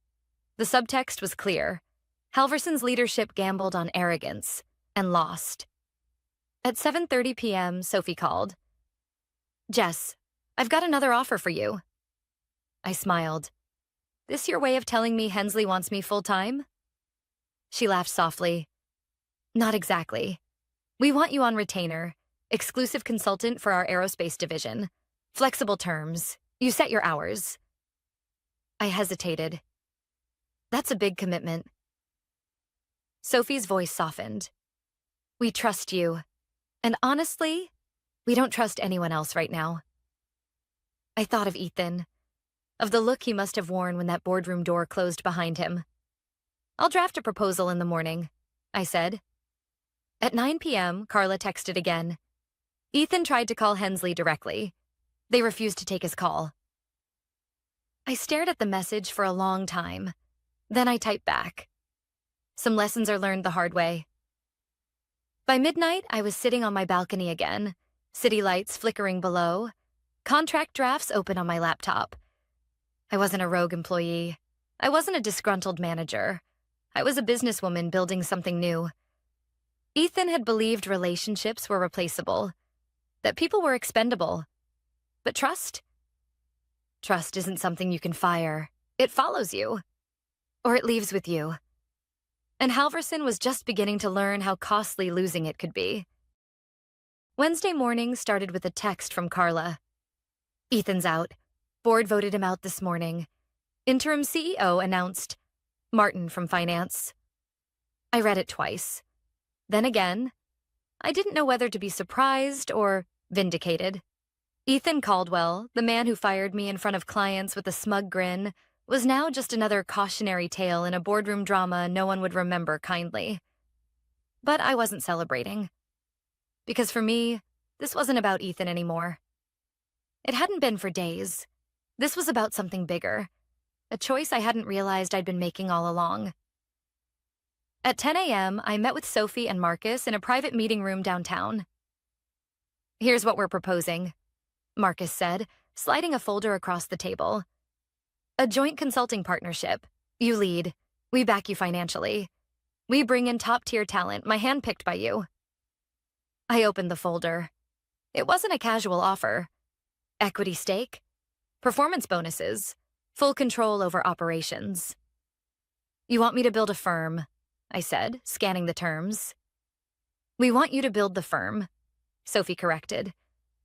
The subtext was clear. Halverson's leadership gambled on arrogance and lost. At 7:30 p.m., Sophie called. Jess, I've got another offer for you. I smiled. This your way of telling me Hensley wants me full-time? She laughed softly. Not exactly. We want you on retainer, exclusive consultant for our aerospace division. Flexible terms. You set your hours. I hesitated. That's a big commitment. Sophie's voice softened. We trust you. And honestly, we don't trust anyone else right now. I thought of Ethan, of the look he must have worn when that boardroom door closed behind him. I'll draft a proposal in the morning, I said. At 9 p.m., Carla texted again. Ethan tried to call Hensley directly. They refused to take his call. I stared at the message for a long time. Then I typed back. Some lessons are learned the hard way. By midnight, I was sitting on my balcony again, city lights flickering below, contract drafts open on my laptop. I wasn't a rogue employee. I wasn't a disgruntled manager. I was a businesswoman building something new. Ethan had believed relationships were replaceable, that people were expendable. But trust? Trust isn't something you can fire. It follows you. Or it leaves with you. And Halverson was just beginning to learn how costly losing it could be. Wednesday morning started with a text from Carla. Ethan's out. Board voted him out this morning. Interim CEO announced Martin from finance. I read it twice. Then again, I didn't know whether to be surprised or vindicated. Ethan Caldwell, the man who fired me in front of clients with a smug grin, was now just another cautionary tale in a boardroom drama no one would remember kindly. But I wasn't celebrating. Because for me, this wasn't about Ethan anymore. It hadn't been for days. This was about something bigger, a choice I hadn't realized I'd been making all along. At 10 a.m., I met with Sophie and Marcus in a private meeting room downtown. Here's what we're proposing, Marcus said, sliding a folder across the table. A joint consulting partnership. You lead. We back you financially. We bring in top-tier talent, my handpicked by you. I opened the folder. It wasn't a casual offer. Equity stake, performance bonuses, full control over operations. You want me to build a firm, I said, scanning the terms. We want you to build the firm, Sophie corrected.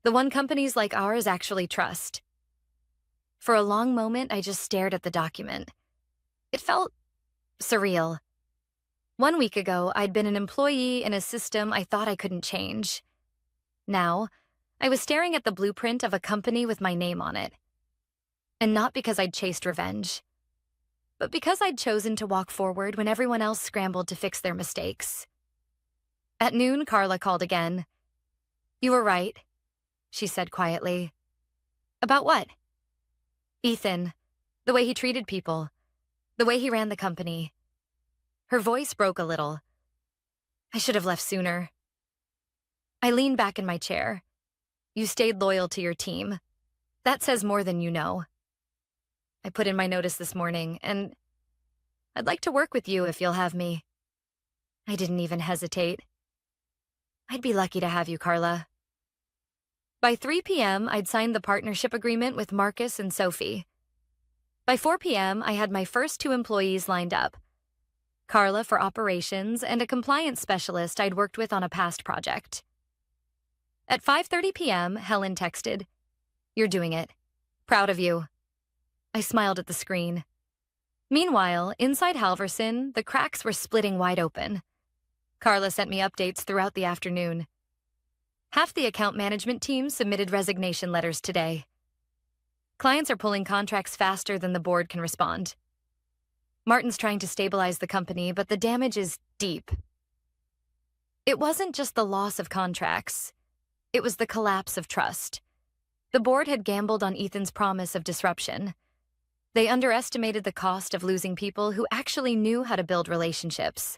The one companies like ours actually trust. For a long moment, I just stared at the document. It felt surreal. 1 week ago, I'd been an employee in a system I thought I couldn't change. Now, I was staring at the blueprint of a company with my name on it. And not because I'd chased revenge, but because I'd chosen to walk forward when everyone else scrambled to fix their mistakes. At noon, Carla called again. You were right, she said quietly. About what? Ethan, the way he treated people, the way he ran the company. Her voice broke a little. I should have left sooner. I leaned back in my chair. You stayed loyal to your team. That says more than you know. I put in my notice this morning, and I'd like to work with you if you'll have me. I didn't even hesitate. I'd be lucky to have you, Carla. By 3 p.m., I'd signed the partnership agreement with Marcus and Sophie. By 4 p.m., I had my first 2 employees lined up. Carla for operations and a compliance specialist I'd worked with on a past project. At 5:30 p.m., Helen texted, You're doing it. Proud of you. I smiled at the screen. Meanwhile, inside Halverson, the cracks were splitting wide open. Carla sent me updates throughout the afternoon. Half the account management team submitted resignation letters today. Clients are pulling contracts faster than the board can respond. Martin's trying to stabilize the company, but the damage is deep. It wasn't just the loss of contracts. It was the collapse of trust. The board had gambled on Ethan's promise of disruption. They underestimated the cost of losing people who actually knew how to build relationships.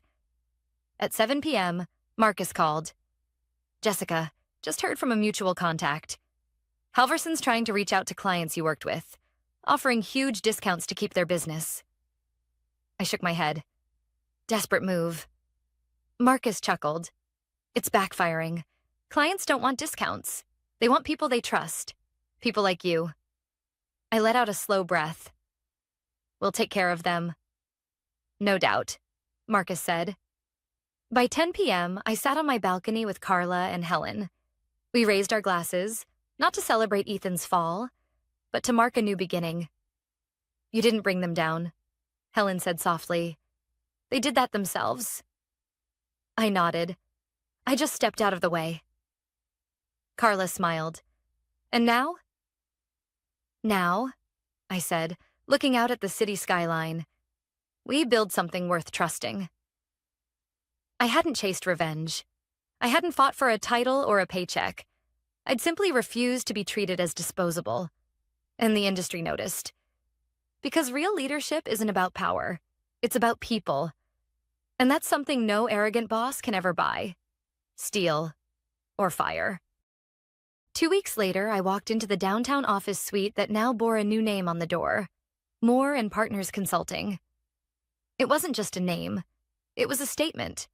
At 7 p.m., Marcus called. Jessica, just heard from a mutual contact. Halverson's trying to reach out to clients you worked with, offering huge discounts to keep their business. I shook my head. Desperate move. Marcus chuckled. It's backfiring. Clients don't want discounts. They want people they trust. People like you. I let out a slow breath. We'll take care of them. No doubt, Marcus said. By 10 p.m., I sat on my balcony with Carla and Helen. We raised our glasses, not to celebrate Ethan's fall, but to mark a new beginning. You didn't bring them down, Helen said softly. They did that themselves. I nodded. I just stepped out of the way. Carla smiled. And now? Now, I said, looking out at the city skyline, we build something worth trusting. I hadn't chased revenge. I hadn't fought for a title or a paycheck. I'd simply refused to be treated as disposable. And the industry noticed. Because real leadership isn't about power. It's about people. And that's something no arrogant boss can ever buy, steal, or fire. 2 weeks later, I walked into the downtown office suite that now bore a new name on the door, Moore and Partners Consulting. It wasn't just a name. It was a statement.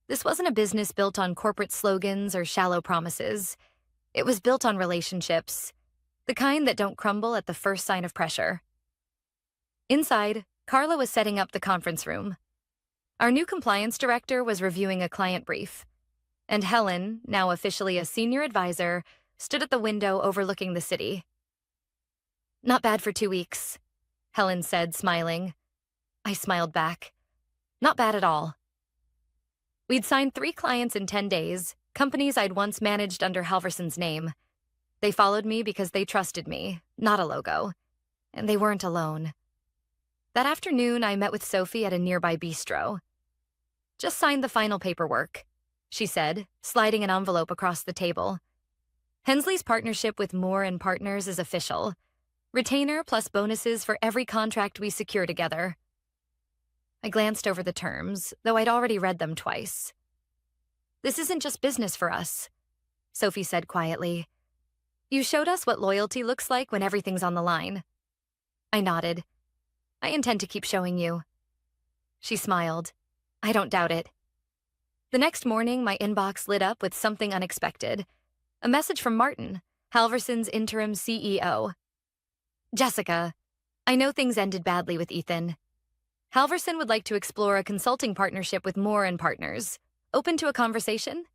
This wasn't a business built on corporate slogans or shallow promises. It was built on relationships, the kind that don't crumble at the first sign of pressure. Inside, Carla was setting up the conference room. Our new compliance director was reviewing a client brief, and Helen, now officially a senior advisor, stood at the window overlooking the city. "Not bad for 2 weeks," Helen said, smiling. I smiled back. "Not bad at all." We'd signed 3 clients in 10 days, companies I'd once managed under Halverson's name. They followed me because they trusted me, not a logo. And they weren't alone. That afternoon, I met with Sophie at a nearby bistro. "Just signed the final paperwork," she said, sliding an envelope across the table. "Hensley's partnership with Moore and Partners is official. Retainer plus bonuses for every contract we secure together." I glanced over the terms, though I'd already read them twice. "This isn't just business for us," Sophie said quietly. "You showed us what loyalty looks like when everything's on the line." I nodded. "I intend to keep showing you." She smiled. "I don't doubt it." The next morning, my inbox lit up with something unexpected. A message from Martin, Halverson's interim CEO. "Jessica, I know things ended badly with Ethan. Halverson would like to explore a consulting partnership with Moore and Partners. Open to a conversation?"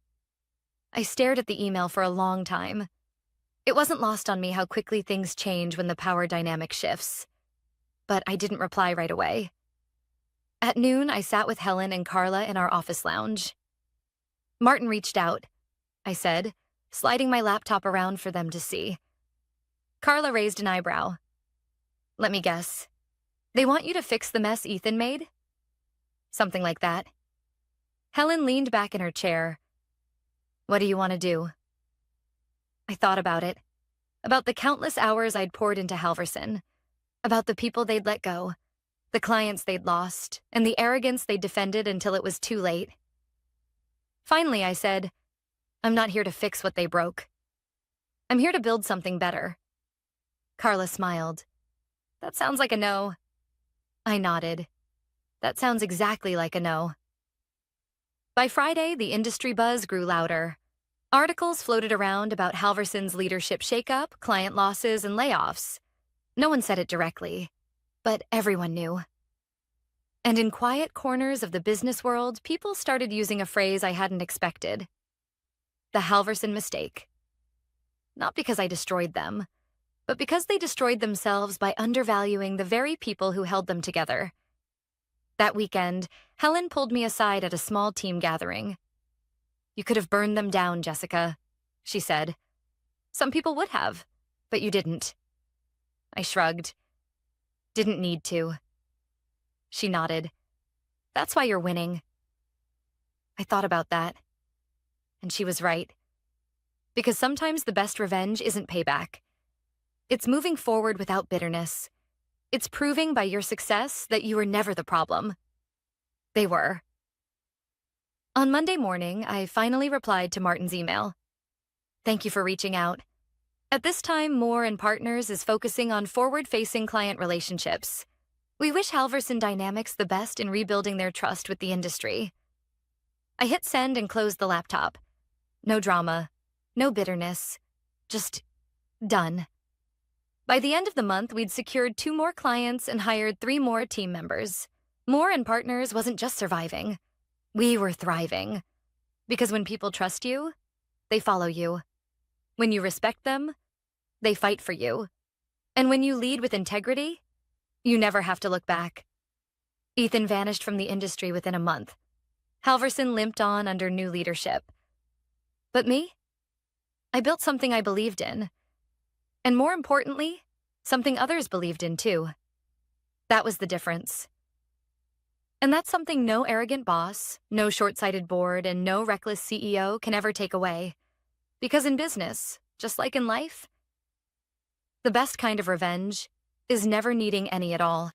I stared at the email for a long time. It wasn't lost on me how quickly things change when the power dynamic shifts. But I didn't reply right away. At noon, I sat with Helen and Carla in our office lounge. "Martin reached out," I said, sliding my laptop around for them to see. Carla raised an eyebrow. "Let me guess. They want you to fix the mess Ethan made?" "Something like that." Helen leaned back in her chair. "What do you want to do?" I thought about it. About the countless hours I'd poured into Halverson. About the people they'd let go, the clients they'd lost, and the arrogance they'd defended until it was too late. Finally, I said, "I'm not here to fix what they broke. I'm here to build something better." Carla smiled. "That sounds like a no." I nodded. "That sounds exactly like a no." By Friday, the industry buzz grew louder. Articles floated around about Halverson's leadership shakeup, client losses, and layoffs. No one said it directly, but everyone knew. And in quiet corners of the business world, people started using a phrase I hadn't expected. The Halverson mistake. Not because I destroyed them, but because they destroyed themselves by undervaluing the very people who held them together. That weekend, Helen pulled me aside at a small team gathering. "You could have burned them down, Jessica," she said. "Some people would have, but you didn't." I shrugged. "Didn't need to." She nodded. "That's why you're winning." I thought about that. And she was right. Because sometimes the best revenge isn't payback. It's moving forward without bitterness. It's proving by your success that you were never the problem. They were. On Monday morning, I finally replied to Martin's email. "Thank you for reaching out. At this time, Moore and Partners is focusing on forward-facing client relationships. We wish Halverson Dynamics the best in rebuilding their trust with the industry." I hit send and closed the laptop. No drama, no bitterness, just done. By the end of the month, we'd secured 2 more clients and hired 3 more team members. Moore and Partners wasn't just surviving. We were thriving. Because when people trust you, they follow you. When you respect them, they fight for you. And when you lead with integrity, you never have to look back. Ethan vanished from the industry within a month. Halverson limped on under new leadership. But me? I built something I believed in. And more importantly, something others believed in too. That was the difference. And that's something no arrogant boss, no short-sighted board, and no reckless CEO can ever take away. Because in business, just like in life, the best kind of revenge is never needing any at all.